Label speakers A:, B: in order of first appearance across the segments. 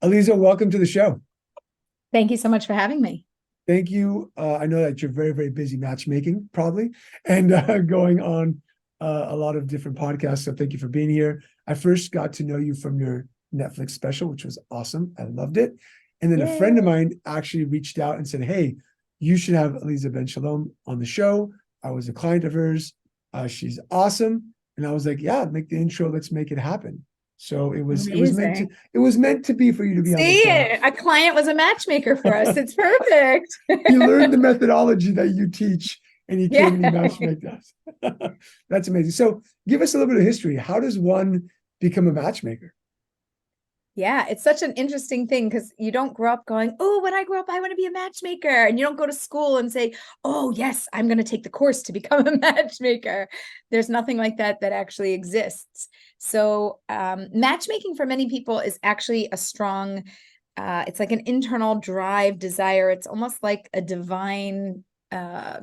A: Aleeza, welcome to the show.
B: Thank you so much for having me.
A: Thank you. I know that you're very, very busy matchmaking, probably, and going on a lot of different podcasts. So thank you for being here. I first got to know you from your Netflix special, which was awesome. I loved it. And then a
B: Yay.
A: friend of mine actually reached out and said, "Hey, you should have Aleeza Ben Shalom on the show." I was a client of hers. She's awesome. And I was like, "Yeah, make the intro. Let's make it happen." So
B: Amazing.
A: it was meant to be for you to be on the
B: See,
A: show.
B: a client was a matchmaker for us. It's perfect.
A: He learned the methodology that you teach, and he came and he
B: Yeah.
A: matchmaked us. That's amazing. So give us a little bit of history. How does one become a matchmaker?
B: Yeah, it's such an interesting thing because you don't grow up going, oh, when I grow up, I want to be a matchmaker. And you don't go to school and say, oh, yes, I'm going to take the course to become a matchmaker. There's nothing like that that actually exists. So matchmaking for many people is actually a strong, it's like an internal drive, desire. It's almost like a divine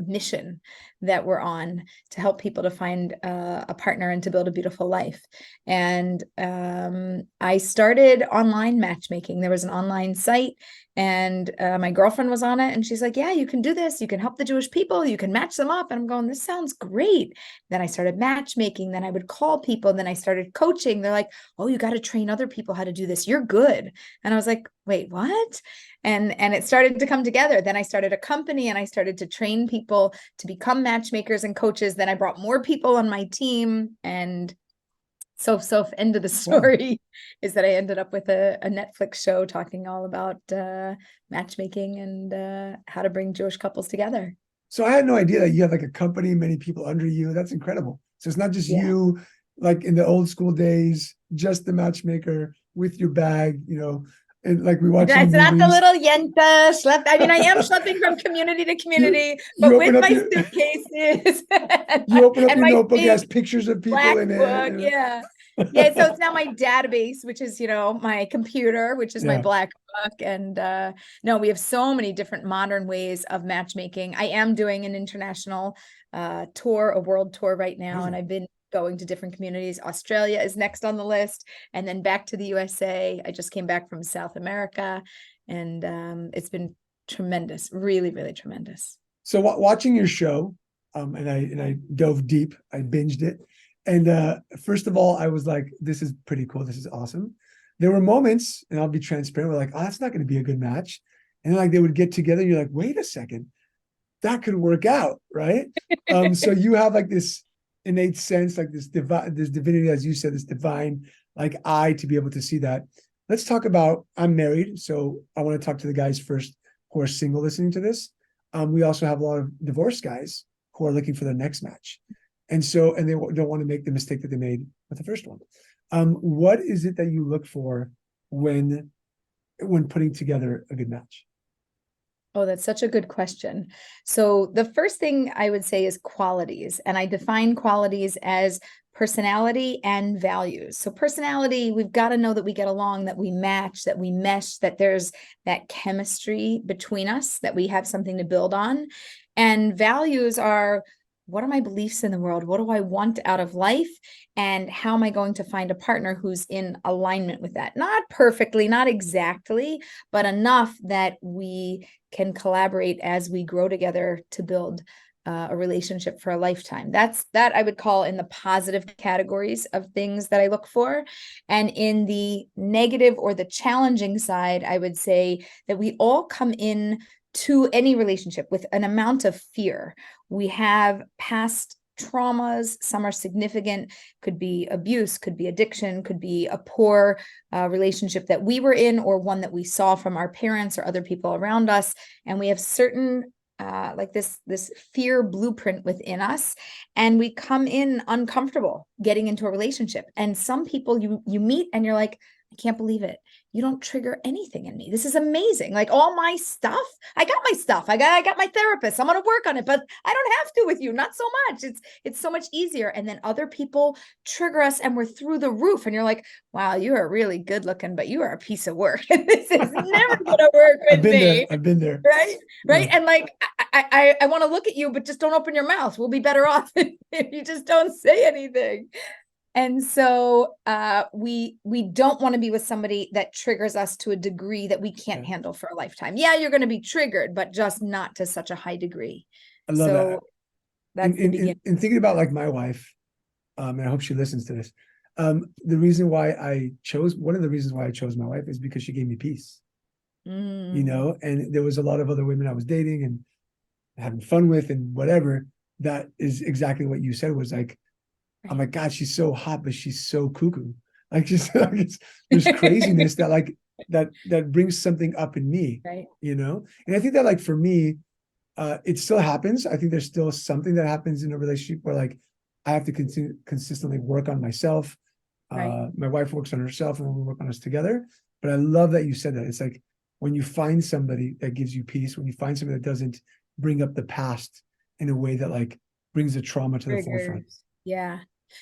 B: mission that we're on to help people to find a partner and to build a beautiful life. And I started online matchmaking. There was an online site, and my girlfriend was on it, and she's like, yeah, you can do this. You can help the Jewish people. You can match them up. And I'm going, this sounds great. Then I started matchmaking. Then I would call people. Then I started coaching. They're like, oh, you got to train other people how to do this. You're good. And I was like, wait, what? And it started to come together. Then I started a company and I started to train people to become matchmakers and coaches. Then I brought more people on my team, and so end of the story is that I ended up with a Netflix show talking all about matchmaking and how to bring Jewish couples together.
A: So I had no idea that you have like a company, many people under you. That's incredible. So it's not just
B: Yeah.
A: you, like in the old school days, just the matchmaker with your bag, and like we watch in the
B: It's not the
A: movies.
B: little yenta schlepp. I mean, I am schlepping from community to
A: You
B: community,
A: you
B: but
A: open
B: with
A: up
B: my
A: your
B: suitcases
A: you open up
B: and
A: your
B: my
A: notebook, it has
B: big
A: pictures of people
B: black
A: in it.
B: book. Yeah. Yeah. So it's now my database, which is, my computer, which is my
A: Yeah.
B: black book. And no, we have so many different modern ways of matchmaking. I am doing an international tour, a world tour right now. And
A: Amazing.
B: I've been going to different communities. Australia is next on the list, and then back to the USA. I just came back from South America, and it's been tremendous, really, really tremendous.
A: So watching your show, and I dove deep. I binged it, and first of all, I was like, "This is pretty cool. This is awesome." There were moments, and I'll be transparent. We're like, "Oh, that's not going to be a good match," and then like they would get together, and you're like, "Wait a second, that could work out, right?" So you have like this innate sense, like this divinity, as you said, this divine like eye to be able to see that. Let's talk about. I'm married, so I want to talk to the guys first who are single listening to this. We also have a lot of divorced guys who are looking for their next match, and they don't want to make the mistake that they made with the first one. What is it that you look for when putting together a good match?
B: Oh, that's such a good question. So, the first thing I would say is qualities, and I define qualities as personality and values. So, personality, we've got to know that we get along, that we match, that we mesh, that there's that chemistry between us, that we have something to build on. And values are, what are my beliefs in the world? What do I want out of life? And how am I going to find a partner who's in alignment with that? Not perfectly, not exactly, but enough that we can collaborate as we grow together to build a relationship for a lifetime. That I would call in the positive categories of things that I look for. And in the negative or the challenging side, I would say that we all come in to any relationship with an amount of fear. We have past traumas, some are significant, could be abuse, could be addiction, could be a poor relationship that we were in, or one that we saw from our parents or other people around us. And we have certain like this fear blueprint within us, and we come in uncomfortable getting into a relationship. And some people you meet and you're like, I can't believe it. You don't trigger anything in me. This is amazing. Like all my stuff, I got my stuff. I got my therapist. I'm going to work on it, but I don't have to with you. Not so much. It's so much easier. And then other people trigger us and we're through the roof. And you're like, wow, you are really good looking, but you are a piece of work. And this is never going to work
A: I've
B: with
A: been there.
B: me.
A: I've been there.
B: Right.
A: Yeah.
B: Right. And like, I want to look at you, but just don't open your mouth. We'll be better off if you just don't say anything. And so we don't want to be with somebody that triggers us to a degree that we can't handle for a lifetime. Yeah, you're going to be triggered, but just not to such a high degree.
A: I love that.
B: So that's the beginning.
A: In thinking about like my wife, and I hope she listens to this. The reason why one of the reasons why I chose my wife is because she gave me peace, you know, and there was a lot of other women I was dating and having fun with and whatever. That is exactly what you said, was like, I'm like, God, she's so hot, but she's so cuckoo. Like, just like there's craziness that like that brings something up in me,
B: Right.
A: you know? And I think that like for me, it still happens. I think there's still something that happens in a relationship where like I have to consistently work on myself.
B: Right.
A: My wife works on herself and we work on us together. But I love that you said that. It's like when you find somebody that gives you peace, when you find somebody that doesn't bring up the past in a way that like brings the trauma to the forefront.
B: Yeah.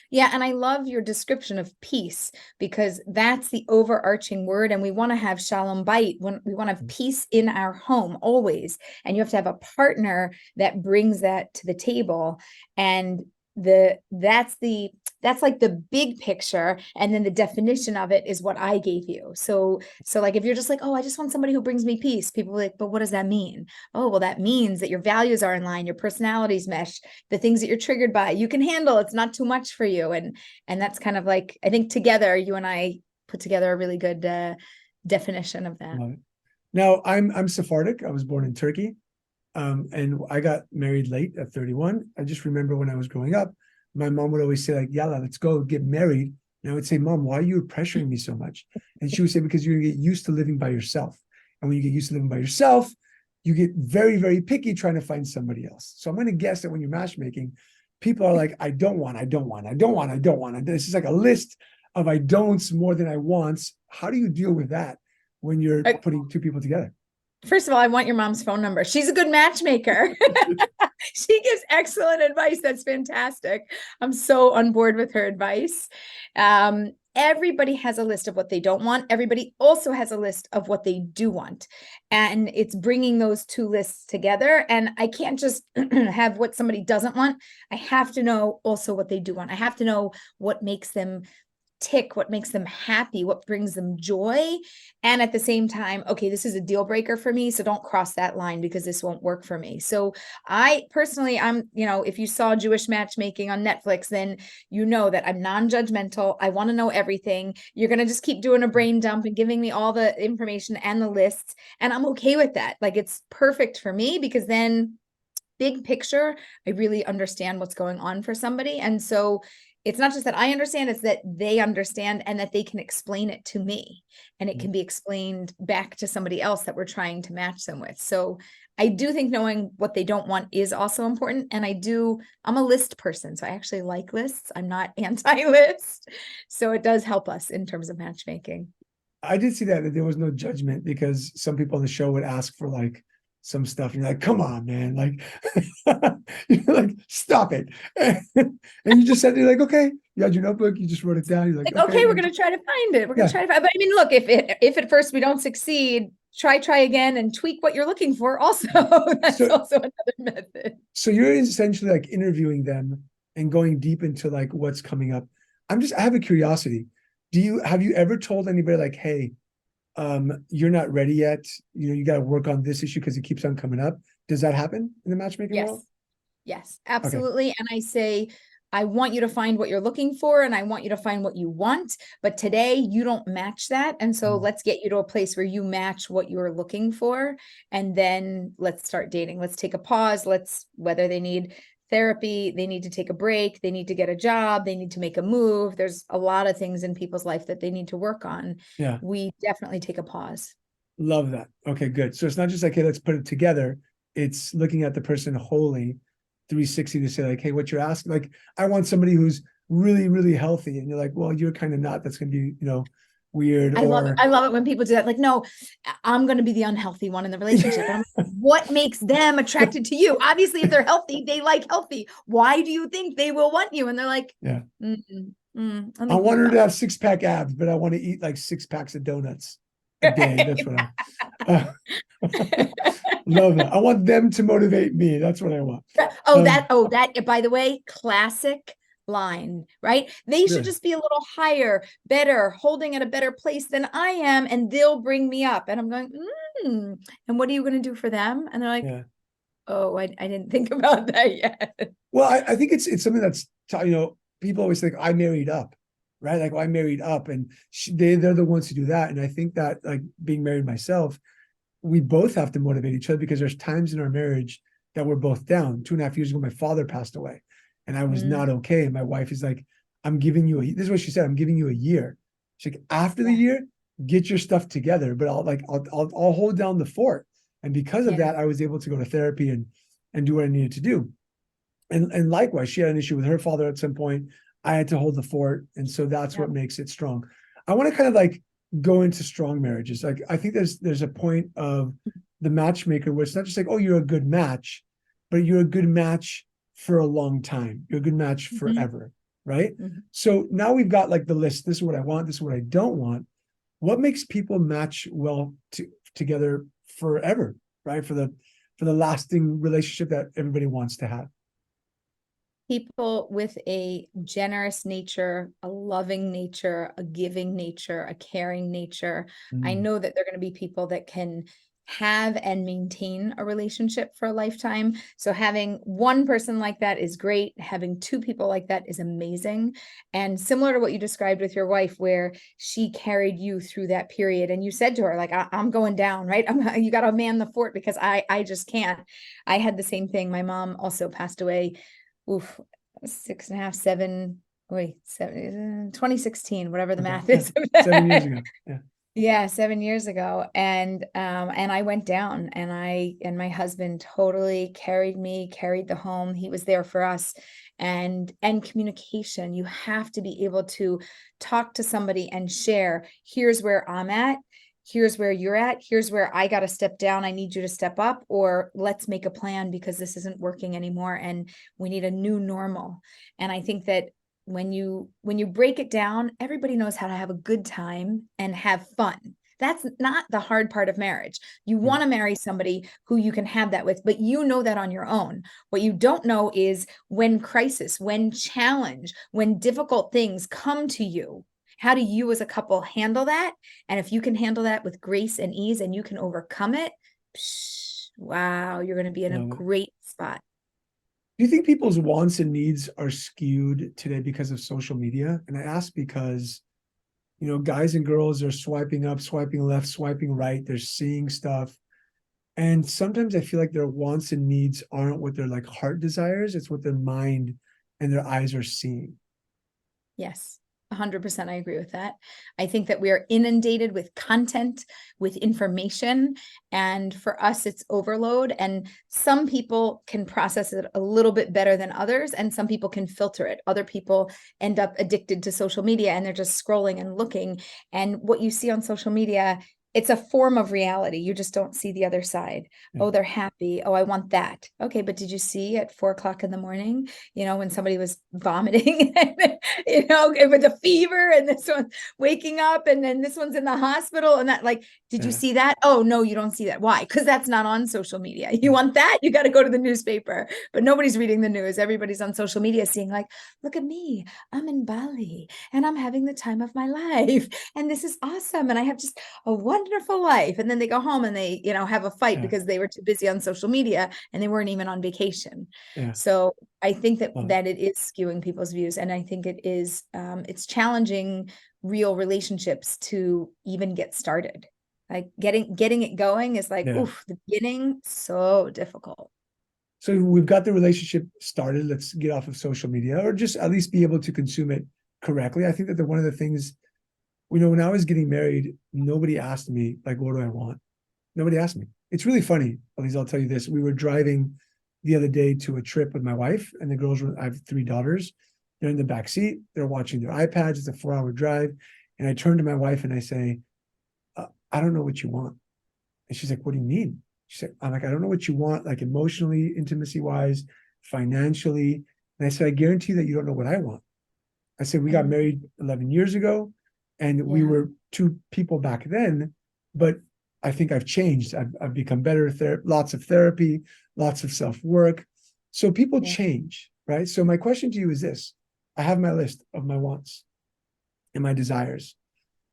B: Yeah. And I love your description of peace, because that's the overarching word. And we want to have shalom bait, when we want to have peace in our home always. And you have to have a partner that brings that to the table. And that's like the big picture, and then the definition of it is what I gave you. So like if you're just like, oh, I just want somebody who brings me peace, people are like, but what does that mean? Oh, well, that means that your values are in line, your personalities mesh, the things that you're triggered by you can handle, it's not too much for you. And that's kind of like, I think together you and I put together a really good definition of that.
A: Now I'm Sephardic. I was born in Turkey. And I got married late at 31. I just remember when I was growing up, my mom would always say, like, Yalla, let's go get married. And I would say, Mom, why are you pressuring me so much? And she would say, because you're gonna get used to living by yourself. And when you get used to living by yourself, you get very, very picky trying to find somebody else. So I'm going to guess that when you're matchmaking, people are like, I don't want. This is like a list of I don'ts more than I wants. How do you deal with that when you're putting two people together?
B: First of all, I want your mom's phone number. She's a good matchmaker. She gives excellent advice. That's fantastic. I'm so on board with her advice. Everybody has a list of what they don't want. Everybody also has a list of what they do want. And it's bringing those two lists together. And I can't just have what somebody doesn't want. I have to know also what they do want. I have to know what makes them tick, what makes them happy, what brings them joy. And at the same time, okay, this is a deal breaker for me, so don't cross that line because this won't work for me. So I personally, if you saw Jewish Matchmaking on Netflix, then you know that I'm non-judgmental. I want to know everything. You're going to just keep doing a brain dump and giving me all the information and the lists. And I'm okay with that. Like, it's perfect for me, because then big picture, I really understand what's going on for somebody. And so it's not just that I understand, it's that they understand and that they can explain it to me, and it can be explained back to somebody else that we're trying to match them with. So I do think knowing what they don't want is also important. And I'm a list person, so I actually like lists. I'm not anti-list. So it does help us in terms of matchmaking.
A: I did see that there was no judgment, because some people on the show would ask for like some stuff, and you're like, come on, man, like, you're like, stop it. And you just said, you're like, okay, you had your notebook, you just wrote it down, you're like,
B: okay, we're going to try to find it. We're going to try to find, but I mean, look, if at first we don't succeed, try again and tweak what you're looking for also. That's also another method.
A: So you're essentially like interviewing them and going deep into like what's coming up. I have a curiosity. Have you ever told anybody like, hey, you're not ready yet, you got to work on this issue because it keeps on coming up? Does that happen in the matchmaking world?
B: Yes, absolutely. Okay. And I say, I want you to find what you're looking for, and I want you to find what you want, but today you don't match that. And so let's get you to a place where you match what you're looking for. And then let's start dating. Let's take a pause. Whether they need therapy, they need to take a break, they need to get a job, they need to make a move. There's a lot of things in people's life that they need to work on. Yeah. We definitely take a pause.
A: Love that. Okay, good. So it's not just like, hey, let's put it together. It's looking at the person wholly, 360, to say like, hey, what you're asking, like, I want somebody who's really, really healthy. And you're like, well, you're kind of not. That's going to be, weird.
B: I love it when people do that. Like, no, I'm going to be the unhealthy one in the relationship. And I'm like, what makes them attracted to you? Obviously, if they're healthy, they like healthy. Why do you think they will want you? And they're like,
A: yeah, I want her to have 6-pack abs, but I want to eat like 6 packs of donuts a day. That's what I love that. I want them to motivate me. That's what I want.
B: That, by the way, classic line, right? They should
A: Really?
B: just be a little higher, better, holding at a better place than I am, and they'll bring me up. And I'm going, and what are you going to do for them? And they're like,
A: Yeah.
B: oh, I didn't think about that yet.
A: Well, I think it's something that's, people always think I married up, right? Like, well, I married up, and they're the ones to do that. And I think that, like, being married myself, we both have to motivate each other, because there's times in our marriage that we're both down. 2.5 years ago, my father passed away, and I was not okay. And my wife is like, I'm giving you this is what she said, I'm giving you a year. She's like, after the year, get your stuff together, but I'll hold down the fort. And because of that, I was able to go to therapy and do what I needed to do. And likewise, she had an issue with her father at some point. I had to hold the fort. And so that's what makes it strong. I want to kind of like go into strong marriages. Like, I think there's a point of the matchmaker where it's not just like, oh, you're a good match, but you're a good match for a long time. You're a good match forever, right? So now we've got like the list. This is what I want. This is what I don't want. What makes people match well together forever, right? For the lasting relationship that everybody wants to have.
B: People with a generous nature, a loving nature, a giving nature, a caring nature. I know that they're going to be people that can have and maintain a relationship for a lifetime. So having one person like that is great. Having two people like that is amazing. And similar to what you described with your wife, where she carried you through that period, and you said to her, like, I'm going down, right? You got to man the fort, because I just can't. I had the same thing. My mom also passed away. 6.5, 7, 2016, whatever the math is.
A: 7 years ago. Yeah.
B: Yeah, 7 years ago. And I went down, and my husband totally carried the home. He was there for us. And communication. You have to be able to talk to somebody and share, here's where I'm at. Here's where you're at. Here's where I got to step down. I need you to step up, or let's make a plan, because this isn't working anymore. And we need a new normal. And I think that when you break it down, everybody knows how to have a good time and have fun. That's not the hard part of marriage. You want to marry somebody who you can have that with, but you know that on your own. What you don't know is when crisis, when challenge, when difficult things come to you, how do you as a couple handle that? And if you can handle that with grace and ease, and you can overcome it, wow, you're going to be in a great spot.
A: Do you think people's wants and needs are skewed today because of social media? And I ask because, guys and girls are swiping up, swiping left, swiping right. They're seeing stuff. And sometimes I feel like their wants and needs aren't what their like heart desires. It's what their mind and their eyes are seeing.
B: Yes. 100%. I agree with that. I think that we are inundated with content, with information, and for us, it's overload. And some people can process it a little bit better than others, and some people can filter it. Other people end up addicted to social media, and they're just scrolling and looking. And what you see on social media, it's a form of reality. You just don't see the other side. Oh, they're happy. Oh, I want that. Okay, but did you see at 4:00 in the morning, when somebody was vomiting, with a fever, and this one's waking up, and then this one's in the hospital, and that, like, did you see that? Oh, no, you don't see that. Why? Because that's not on social media. You want that? You got to go to the newspaper, but nobody's reading the news. Everybody's on social media seeing, like, look at me. I'm in Bali, and I'm having the time of my life, and this is awesome, and I have just a wonderful life. And then they go home and they, have a fight because they were too busy on social media, and they weren't even on vacation. So I think that it is skewing people's views. And I think it is, it's challenging real relationships to even get started. Like getting it going is like, oof, the beginning, so difficult.
A: So we've got the relationship started. Let's get off of social media, or just at least be able to consume it correctly. I think that one of the things, when I was getting married, nobody asked me, like, what do I want? Nobody asked me. It's really funny. At least I'll tell you this. We were driving the other day to a trip with my wife, and the girls I have 3 daughters. They're in the back seat. They're watching their iPads. It's a 4-hour drive. And I turn to my wife and I say, I don't know what you want. And she's like, what do you mean? I'm like, I don't know what you want, like emotionally, intimacy wise, financially. And I said, I guarantee that you don't know what I want. I said, we got married 11 years ago, and we were 2 people back then, but I think I've changed. I've become better. Lots of therapy, lots of self-work. So people change, right? So my question to you is this. I have my list of my wants and my desires.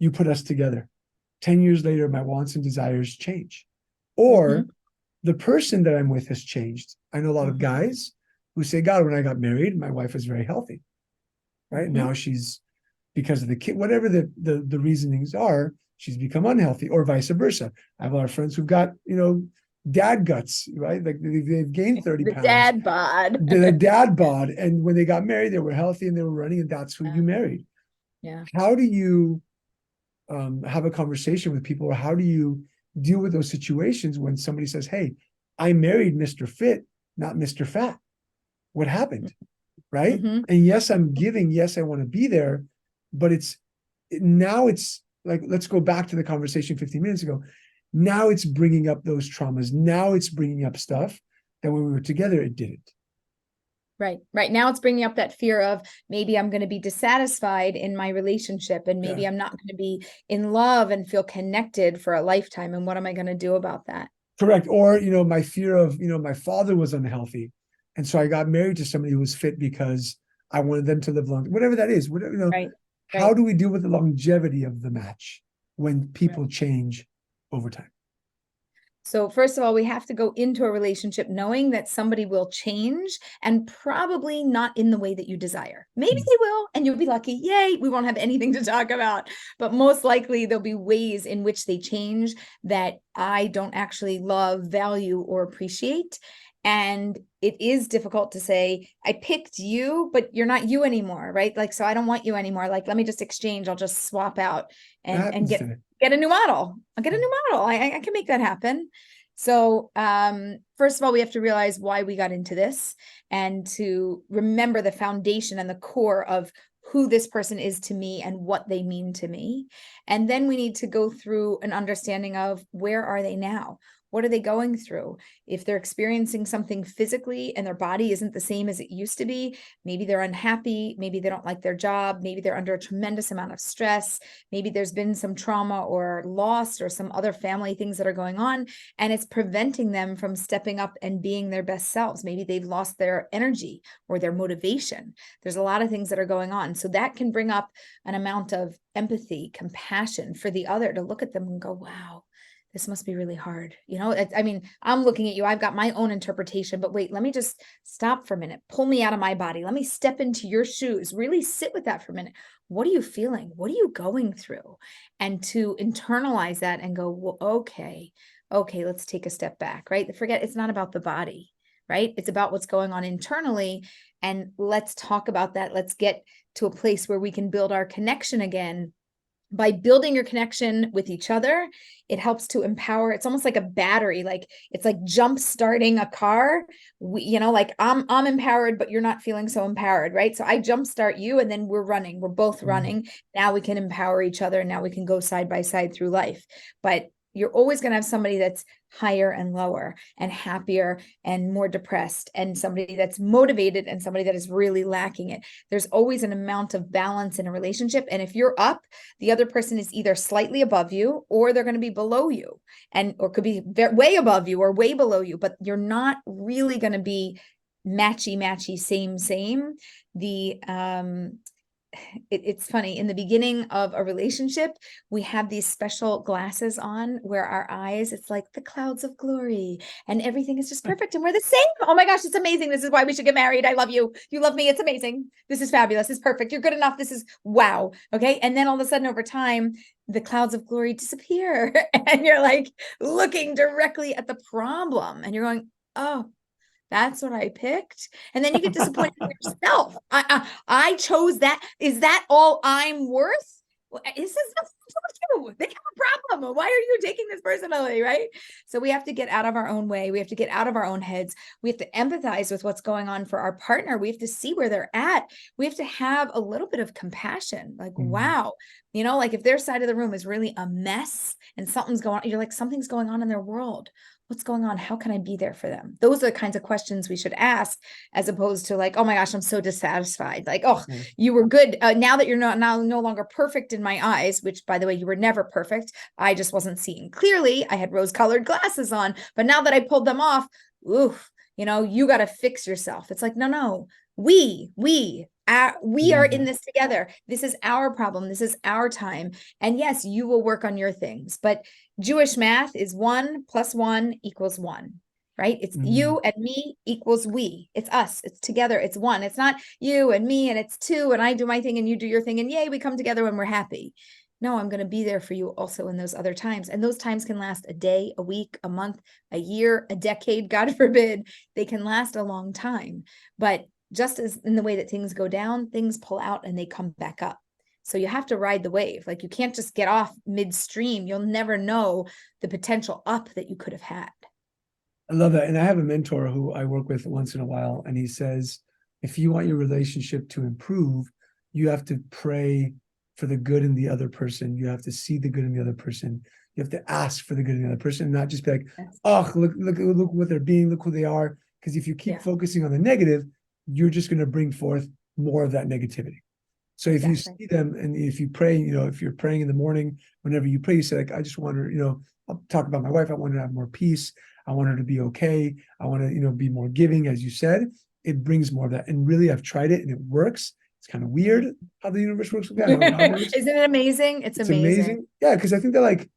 A: You put us together. 10 years later, my wants and desires change. Or the person that I'm with has changed. I know a lot of guys who say, God, when I got married, my wife was very healthy, right? Now she's, because of the kid, whatever the reasonings are, she's become unhealthy, or vice versa. I have a lot of friends who've got, dad guts, right? Like they've gained 30
B: The
A: pounds.
B: dad bod.
A: The dad bod. And when they got married, they were healthy and they were running, and that's who you married.
B: Yeah.
A: How do you have a conversation with people, or how do you deal with those situations when somebody says, hey, I married Mr. Fit, not Mr. Fat? What happened? Right? And yes, I'm giving. Yes, I want to be there. But now it's like, let's go back to the conversation 15 minutes ago. Now it's bringing up those traumas. Now it's bringing up stuff that when we were together, it didn't.
B: Right. Now it's bringing up that fear of maybe I'm going to be dissatisfied in my relationship, and maybe I'm not going to be in love and feel connected for a lifetime. And what am I going to do about that?
A: Correct. Or, my fear of, my father was unhealthy. And so I got married to somebody who was fit because I wanted them to live long, whatever that is. Whatever, how do we deal with the longevity of the match when people change over time?
B: So first of all, we have to go into a relationship knowing that somebody will change, and probably not in the way that you desire. Maybe they will, and you'll be lucky. Yay, we won't have anything to talk about. But most likely there'll be ways in which they change that I don't actually love, value, or appreciate. And it is difficult to say, I picked you, but you're not you anymore, right? Like, so I don't want you anymore. Like, let me just exchange. I'll just swap out and get a new model. I'll get a new model. I can make that happen. So first of all, we have to realize why we got into this, and to remember the foundation and the core of who this person is to me and what they mean to me. And then we need to go through an understanding of, where are they now? What are they going through? If they're experiencing something physically and their body isn't the same as it used to be, maybe they're unhappy, maybe they don't like their job, maybe they're under a tremendous amount of stress, maybe there's been some trauma or loss or some other family things that are going on, and it's preventing them from stepping up and being their best selves. Maybe they've lost their energy or their motivation. There's a lot of things that are going on. So that can bring up an amount of empathy, compassion for the other, to look at them and go, wow, this must be really hard. I mean, I'm looking at you, I've got my own interpretation, but wait, let me just stop for a minute, pull me out of my body. Let me step into your shoes, really sit with that for a minute. What are you feeling? What are you going through? And to internalize that and go, well, okay, let's take a step back, right? Forget, it's not about the body, right? It's about what's going on internally. And let's talk about that. Let's get to a place where we can build our connection again. By building your connection with each other, it helps to empower. It's almost like a battery, like it's like jump starting a car. Like I'm empowered, but you're not feeling so empowered, right? So I jump start you, and then we're running. We're both running. Now we can empower each other, and now we can go side by side through life. But you're always going to have somebody that's higher and lower, and happier and more depressed, and somebody that's motivated and somebody that is really lacking it. There's always an amount of balance in a relationship. And if you're up, the other person is either slightly above you, or they're going to be below you, or could be way above you or way below you, but you're not really going to be matchy, same. It's funny, in the beginning of a relationship, we have these special glasses on where our eyes, it's like the clouds of glory, and everything is just perfect, and we're the same. Oh my gosh, it's amazing. This is why we should get married. I love you. You love me. It's amazing. This is fabulous. It's perfect. You're good enough. This is wow. Okay. And then all of a sudden, over time, the clouds of glory disappear, and you're like looking directly at the problem, and you're going, oh, that's what I picked. And then you get disappointed in yourself. I chose that. Is that all I'm worth? This is nothing to do with you. They have a problem. Why are you taking this personally? Right. So we have to get out of our own way. We have to get out of our own heads. We have to empathize with what's going on for our partner. We have to see where they're at. We have to have a little bit of compassion. Like, wow, like if their side of the room is really a mess and something's going on, you're like, something's going on in their world. What's going on? How can I be there for them? Those are the kinds of questions we should ask, as opposed to like, oh my gosh, I'm so dissatisfied. Like, oh, you were good. Now that you're no longer perfect in my eyes, which by the way, you were never perfect. I just wasn't seeing clearly. I had rose-colored glasses on, but now that I pulled them off, oof, you got to fix yourself. It's like, no, we are
A: Love
B: in
A: that.
B: this together. This is our problem. This is our time. And yes, you will work on your things, but Jewish math is 1 + 1 = 1, right? It's
A: Mm.
B: you and me equals we. It's us. It's together. It's one. It's not you and me and it's two and I do my thing and you do your thing and yay, we come together when we're happy. No, I'm going to be there for you also in those other times. And those times can last a day, a week, a month, a year, a decade, God forbid. They can last a long time. But just as in the way that things go down, things pull out and they come back up. So you have to ride the wave. Like you can't just get off midstream. You'll never know the potential up that you could have had.
A: I love that. And I have a mentor who I work with once in a while, and he says, if you want your relationship to improve, you have to pray for the good in the other person. You have to see the good in the other person. You have to ask for the good in the other person, and not just be like,
B: Yes.
A: oh, look what they're being, look who they are. Because if you keep focusing on the negative, you're just going to bring forth more of that negativity. So if you see them and if you pray, if you're praying in the morning, whenever you pray, you say, like, I just want her, I'll talk about my wife. I want her to have more peace. I want her to be okay. I want to, be more giving, as you said. It brings more of that. And really, I've tried it and it works. It's kind of weird how the universe works with that, how God works.
B: Isn't it amazing? It's amazing.
A: Yeah, because I think that like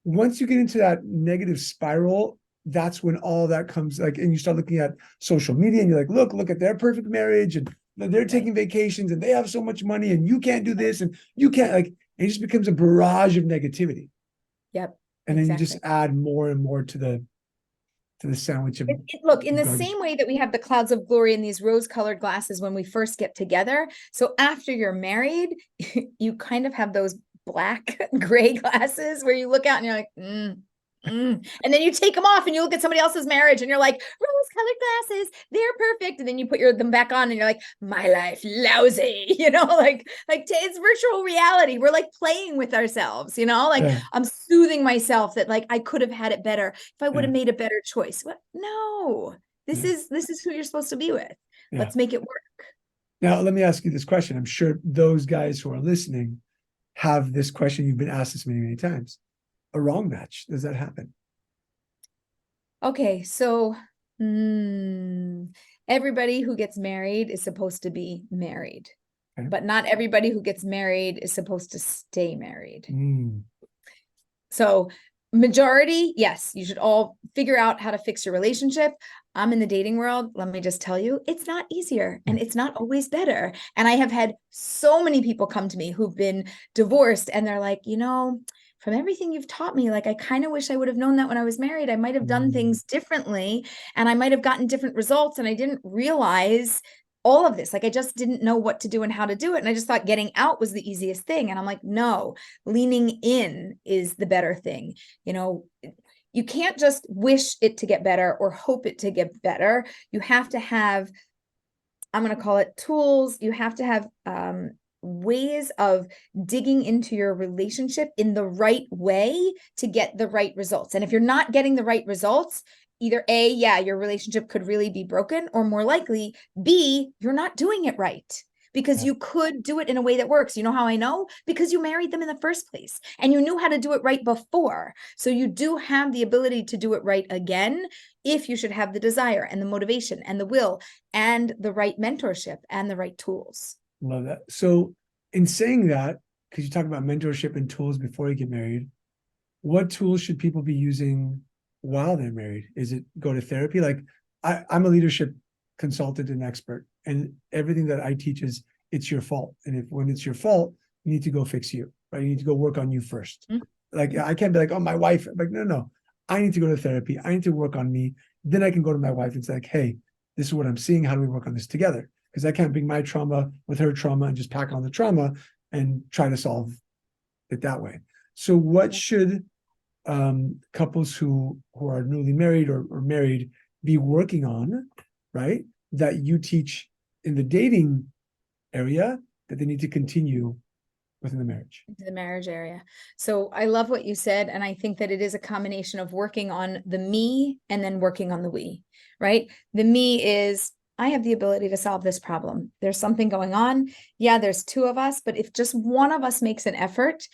A: once you get into that negative spiral, that's when all that comes and you start looking at social media and you're like, look at their perfect marriage and they're taking vacations and they have so much money and you can't do this and you can't it just becomes a barrage of negativity.
B: Yep.
A: And then you just add more and more to the sandwich of
B: look, in the same way that we have the clouds of glory in these rose-colored glasses when we first get together. So after you're married, you kind of have those black gray glasses where you look out and you're like, and then you take them off and you look at somebody else's marriage and you're like, rose-colored glasses, they're perfect. And then you put them back on and you're like, my life lousy, it's virtual reality. We're like playing with ourselves, I'm soothing myself that I could have had it better if I would have made a better choice. What? No, this is who you're supposed to be with. Let's make it work.
A: Now, let me ask you this question. I'm sure those guys who are listening have this question. You've been asked this many, many times. A wrong match, does that happen?
B: Okay, so everybody who gets married is supposed to be married, but not everybody who gets married is supposed to stay married. So majority, yes, you should all figure out how to fix your relationship. I'm in the dating world. Let me just tell you, it's not easier and it's not always better. And I have had so many people come to me who've been divorced and they're like, from everything you've taught me, I kind of wish I would have known that when I was married. I might have done things differently and I might have gotten different results. And I didn't realize all of this. I just didn't know what to do and how to do it. And I just thought getting out was the easiest thing. And I'm like, no, leaning in is the better thing. You can't just wish it to get better or hope it to get better. You have to have, I'm going to call it tools. You have to have ways of digging into your relationship in the right way to get the right results. And if you're not getting the right results, either A, your relationship could really be broken, or more likely, B, you're not doing it right. Because you could do it in a way that works. You know how I know? Because you married them in the first place and you knew how to do it right before. So you do have the ability to do it right again if you should have the desire and the motivation and the will and the right mentorship and the right tools.
A: Love that. So in saying that, because you talk about mentorship and tools before you get married, what tools should people be using while they're married? Is it go to therapy? I'm a leadership consultant and expert, and everything that I teach is it's your fault. And when it's your fault, you need to go fix you, right? You need to go work on you first. I can't be like, oh, my wife. No. I need to go to therapy. I need to work on me. Then I can go to my wife and say, hey, this is what I'm seeing. How do we work on this together? Because I can't bring my trauma with her trauma and just pack on the trauma and try to solve it that way. So what should couples who are newly married or married be working on, right? That you teach in the dating area that they need to continue within the marriage.
B: Into the marriage area. So I love what you said. And I think that it is a combination of working on the me and then working on the we, right? The me is, I have the ability to solve this problem. There's something going on. Yeah, there's two of us, but if just one of us makes an effort,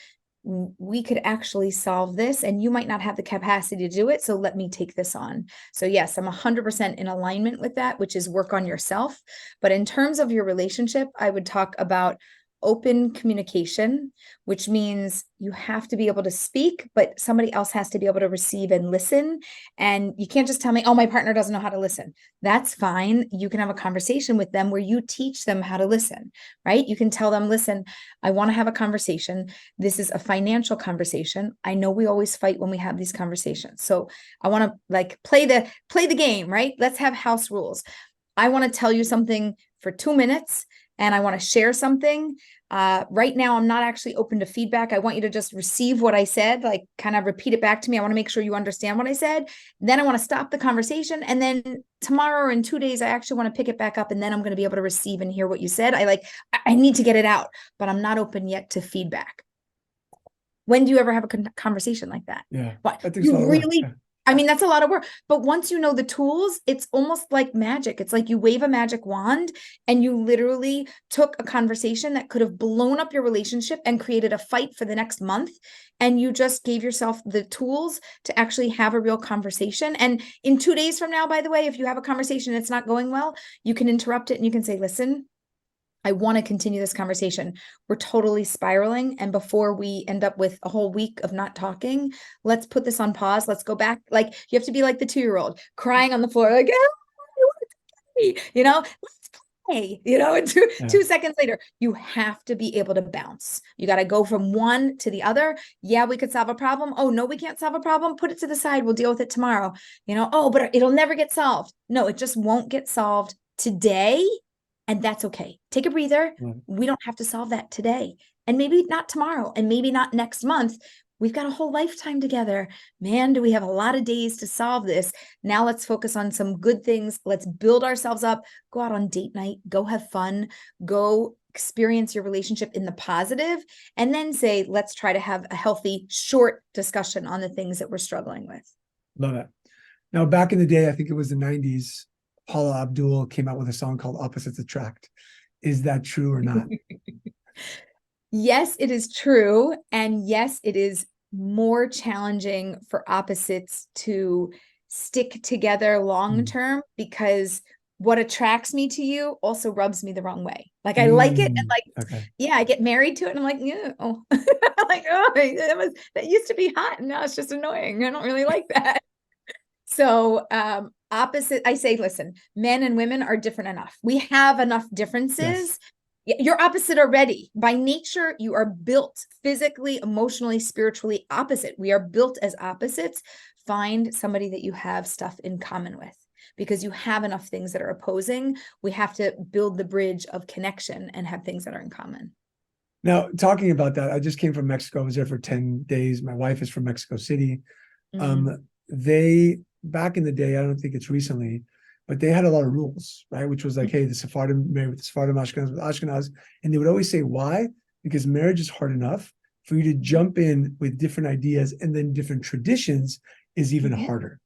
B: we could actually solve this, and you might not have the capacity to do it. So let me take this on. So yes, I'm 100% in alignment with that, which is work on yourself. But in terms of your relationship, I would talk about open communication, which means you have to be able to speak, but somebody else has to be able to receive and listen. And you can't just tell me, oh, my partner doesn't know how to listen. That's fine. You can have a conversation with them where you teach them how to listen, right? You can tell them, listen, I want to have a conversation. This is a financial conversation. I know we always fight when we have these conversations. So I want to like play the game, right? Let's have house rules. I want to tell you something for 2 minutes, and I want to share something. Right now, I'm not actually open to feedback. I want you to just receive what I said, like kind of repeat it back to me. I want to make sure you understand what I said. Then I want to stop the conversation. And then tomorrow or in 2 days, I actually want to pick it back up. And then I'm going to be able to receive and hear what you said. I need to get it out, but I'm not open yet to feedback. When do you ever have a conversation like that?
A: Yeah.
B: What?
A: I think
B: You
A: so.
B: really,
A: Yeah.
B: I mean, that's a lot of work. But once you know the tools, it's almost like magic. It's like you wave a magic wand and you literally took a conversation that could have blown up your relationship and created a fight for the next month. And you just gave yourself the tools to actually have a real conversation. And in 2 days from now, by the way, if you have a conversation and it's not going well, you can interrupt it and you can say, listen, I want to continue this conversation. We're totally spiraling. And before we end up with a whole week of not talking, let's put this on pause. Let's go back. Like you have to be like the 2-year-old crying on the floor, like, let's play, and two seconds later, you have to be able to bounce. You got to go from one to the other. Yeah, we could solve a problem. Oh, no, we can't solve a problem. Put it to the side. We'll deal with it tomorrow. Oh, but it'll never get solved. No, it just won't get solved today. And that's okay. Take a breather. We don't have to solve that today. And maybe not tomorrow, and maybe not next month. We've got a whole lifetime together. Man, do we have a lot of days to solve this. Now let's focus on some good things. Let's build ourselves up. Go out on date night. Go have fun. Go experience your relationship in the positive. And then say, let's try to have a healthy, short discussion on the things that we're struggling with.
A: Love it. Now, back in the day, I think it was the 90s, Paula Abdul came out with a song called Opposites Attract. Is that true or not?
B: Yes, it is true. And yes, it is more challenging for opposites to stick together long term because what attracts me to you also rubs me the wrong way. Like I like it and
A: okay.
B: Yeah, I get married to it and I'm like, yeah, oh. Like, oh, that used to be hot and now it's just annoying. I don't really like that. So I say, listen, men and women are different enough. We have enough differences. Yes. You're opposite already. By nature, you are built physically, emotionally, spiritually opposite. We are built as opposites. Find somebody that you have stuff in common with because you have enough things that are opposing. We have to build the bridge of connection and have things that are in common.
A: Now, talking about that, I just came from Mexico. I was there for 10 days. My wife is from Mexico City. They, back in the day, I don't think it's recently, but they had a lot of rules, right? Which was like, hey, the Sephardim married with the Sephardim, Ashkenaz with Ashkenaz. And they would always say, why? Because marriage is hard enough. For you to jump in with different ideas and then different traditions is even harder.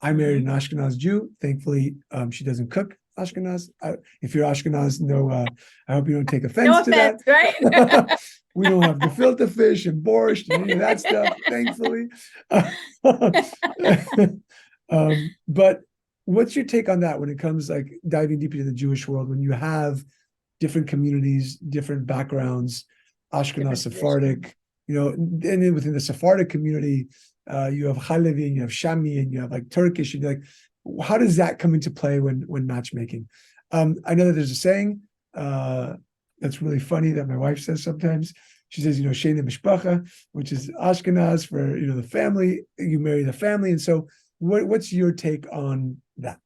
A: I married an Ashkenaz Jew. Thankfully, she doesn't cook Ashkenaz. If you're Ashkenaz, no, I hope you don't take offense to that.
B: Right?
A: We don't have gefilte fish and borscht and any of that stuff, thankfully. But what's your take on that when it comes like diving deep into the Jewish world, when you have different communities, different backgrounds, Ashkenaz, Sephardic, and then within the Sephardic community, you have Halevi and you have Shami and you have like Turkish, and like, how does that come into play when matchmaking? I know that there's a saying that's really funny that my wife says sometimes. She says, Sheina Mishpacha, which is Ashkenaz for, the family, you marry the family. And so what's your take on that?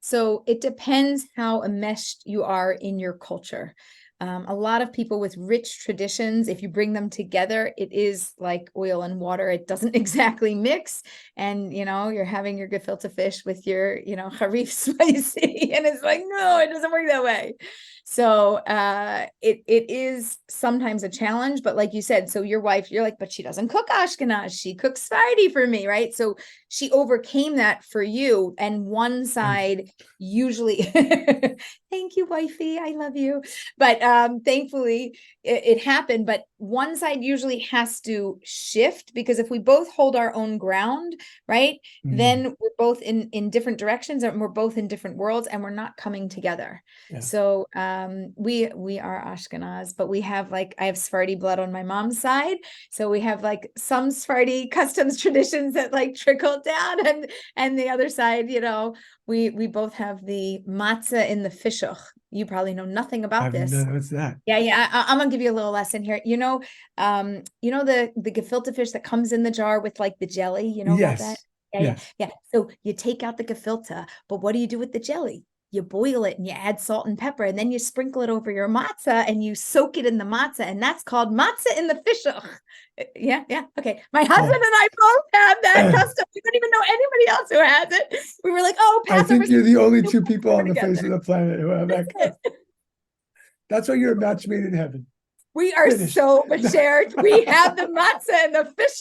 B: So it depends how enmeshed you are in your culture. A lot of people with rich traditions, if you bring them together, it is like oil and water. It doesn't exactly mix. And, you're having your gefilte fish with your, harif spicy. And it's like, no, it doesn't work that way. So it is sometimes a challenge, but like you said, so your wife, you're like, but she doesn't cook Ashkenaz, she cooks Sephardi for me, right? So she overcame that for you, and one side usually thank you, wifey, I love you. But thankfully it happened, but one side usually has to shift, because if we both hold our own ground, right, then we're both in different directions, and we're both in different worlds, and we're not coming together.
A: Yeah.
B: So we are Ashkenaz, but we have like, I have Sephardi blood on my mom's side, so we have like some Sephardi customs traditions that like trickle down, and the other side, you know, we both have the matzah in the fishhook. You probably know nothing about this.
A: What's that?
B: Yeah. I'm gonna give you a little lesson here. You know the gefilte fish that comes in the jar with like the jelly. You know about that?
A: Yes.
B: Yeah,
A: Yes.
B: yeah. So you take out the gefilte, but what do you do with the jelly? You boil it and you add salt and pepper, and then you sprinkle it over your matzah and you soak it in the matzah, and that's called matzah in the fish. Yeah. Okay. My husband and I both have that custom. We don't even know anybody else who has it. We were like, oh,
A: I
B: Passover.
A: think you're the only two people on the
B: together.
A: face of the planet who have that. That's why you're a match made in heaven.
B: We are
A: Finished.
B: so shared. We have the matzah and the fish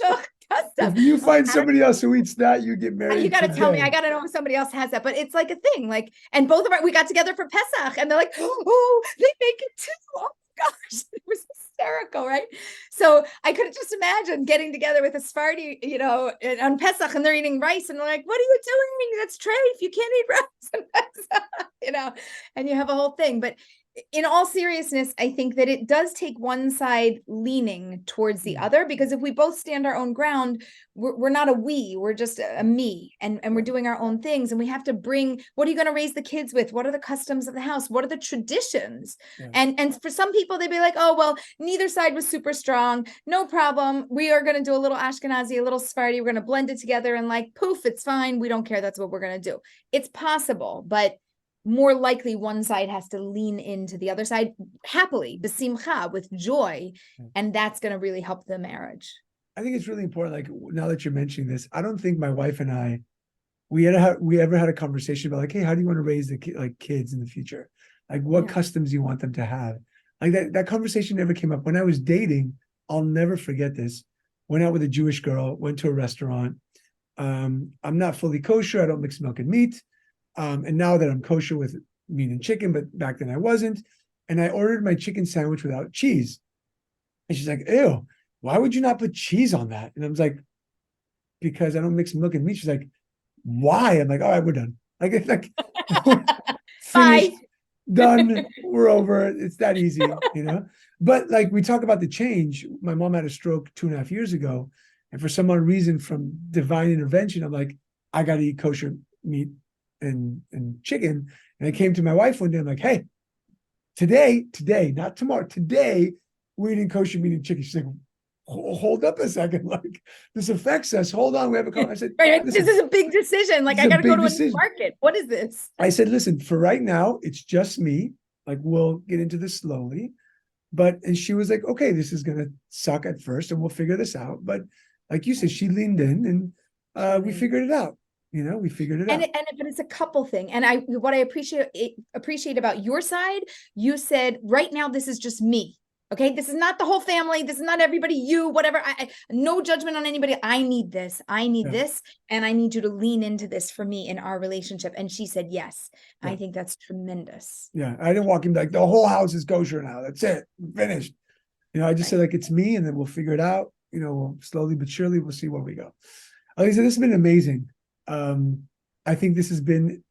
B: custom.
A: If you find somebody else who eats that, you get married.
B: You got to tell me.
A: today.
B: I got to know if somebody else has that. But it's like a thing. Like, and both of our, we got together for Pesach, and they're like, oh, they make it too. Oh my gosh, it was hysterical, right? So I could just imagine getting together with a Sephardi, you know, on Pesach, and they're eating rice, and they're like, what are you doing? That's treif. You can't eat rice on Pesach, you know, and you have a whole thing. But in all seriousness, I think that it does take one side leaning towards the other, because if we both stand our own ground, we're not a we, we're just a me, and we're doing our own things. And we have to bring, what are you going to raise the kids with? What are the customs of the house? What are the traditions?
A: Yeah.
B: And for some people, they'd be like, oh, well, neither side was super strong. No problem. We are going to do a little Ashkenazi, a little Sephardi. We're going to blend it together, and like, poof, it's fine. We don't care. That's what we're going to do. It's possible, but more likely one side has to lean into the other side happily, besimcha, with joy, and that's going to really help the marriage.
A: I think it's really important. Like, now that you're mentioning this, I don't think my wife and I, we ever had a conversation about like, hey, how do you want to raise the kids in the future? Like, what customs you want them to have? Like that conversation never came up. When I was dating, I'll never forget this. Went out with a Jewish girl, went to a restaurant. I'm not fully kosher. I don't mix milk and meat. And now that I'm kosher with meat and chicken, but back then I wasn't. And I ordered my chicken sandwich without cheese. And she's like, ew, why would you not put cheese on that? And I was like, because I don't mix milk and meat. She's like, why? I'm like, all right, we're done. Like, it's like finished, done, we're over. It's that easy, you know? But like, we talk about the change. My mom had a stroke 2.5 years ago. And for some odd reason, from divine intervention, I'm like, I got to eat kosher meat and chicken. And I came to my wife one day, I'm like, hey, today, not tomorrow, today, we're eating kosher meat and chicken. She's like, hold up a second, like, this affects us. Hold on, we have a call. I said,
B: right, this is a big decision. Like, I got to go to a new market. What is this?
A: I said, listen, for right now, it's just me. Like, we'll get into this slowly. And she was like, okay, this is gonna suck at first, and we'll figure this out. But like you said, she leaned in, and we figured it out. You know, we figured it out.
B: But it's a couple thing. And what I appreciate about your side, you said, right now, this is just me. Okay. This is not the whole family. This is not everybody, you, whatever. No judgment on anybody. I need this. I need this. And I need you to lean into this for me in our relationship. And she said, yes. Yeah. I think that's tremendous.
A: Yeah. I didn't walk in like, the whole house is kosher now. That's it. Finished. You know, I just said, like, it's me, and then we'll figure it out. You know, we'll slowly but surely, we'll see where we go. Aleeza, this has been amazing. I think this has been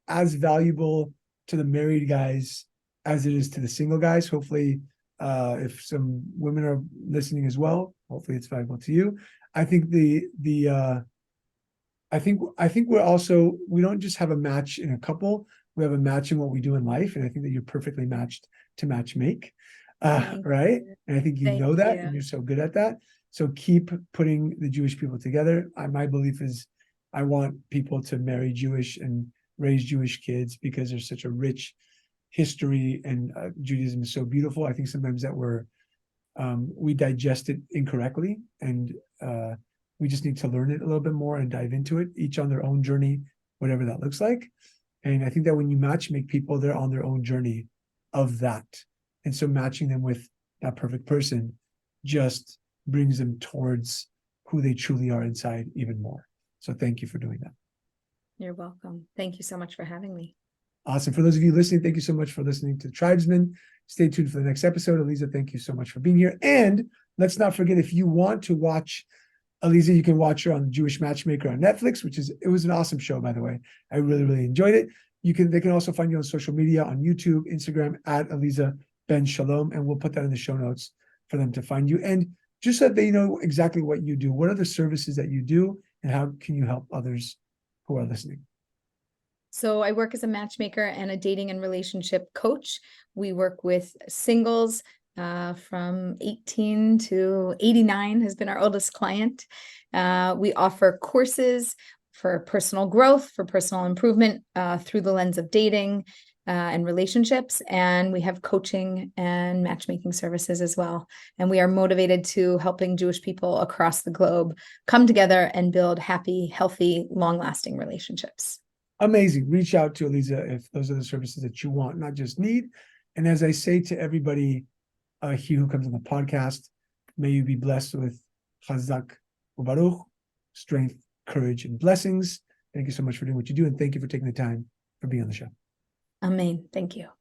A: as valuable to the married guys as it is to the single guys. Hopefully, if some women are listening as well, hopefully it's valuable to you. I think I think we don't just have a match in a couple, we have a match in what we do in life. And I think that you're perfectly matched to matchmake. Right. And I think you know that, and you're so good at that. So keep putting the Jewish people together. My belief is I want people to marry Jewish and raise Jewish kids, because there's such a rich history, and Judaism is so beautiful. I think sometimes that we digest it incorrectly, and we just need to learn it a little bit more and dive into it, each on their own journey, whatever that looks like. And I think that when you matchmake people, they're on their own journey of that. And so matching them with that perfect person just brings them towards who they truly are inside even more. So thank you for doing that.
B: You're welcome. Thank you so much for having me.
A: Awesome. For those of you listening, thank you so much for listening to Tribesmen. Stay tuned for the next episode. Aleeza, thank you so much for being here. And let's not forget, if you want to watch Aleeza, you can watch her on Jewish Matchmaker on Netflix, it was an awesome show, by the way. I really, really enjoyed it. They can also find you on social media, on YouTube, Instagram, at Aleeza Ben Shalom, and we'll put that in the show notes for them to find you. And just so that they know exactly what you do, what are the services that you do, and how can you help others who are listening?
B: So I work as a matchmaker and a dating and relationship coach. We work with singles from 18 to 89 has been our oldest client. We offer courses for personal growth, for personal improvement through the lens of dating and relationships. And we have coaching and matchmaking services as well. And we are motivated to helping Jewish people across the globe come together and build happy, healthy, long-lasting relationships.
A: Amazing. Reach out to Aleeza if those are the services that you want, not just need. And as I say to everybody here who comes on the podcast, may you be blessed with chazak ubaruch, strength, courage, and blessings. Thank you so much for doing what you do, and thank you for taking the time for being on the show.
B: Amen. Thank you.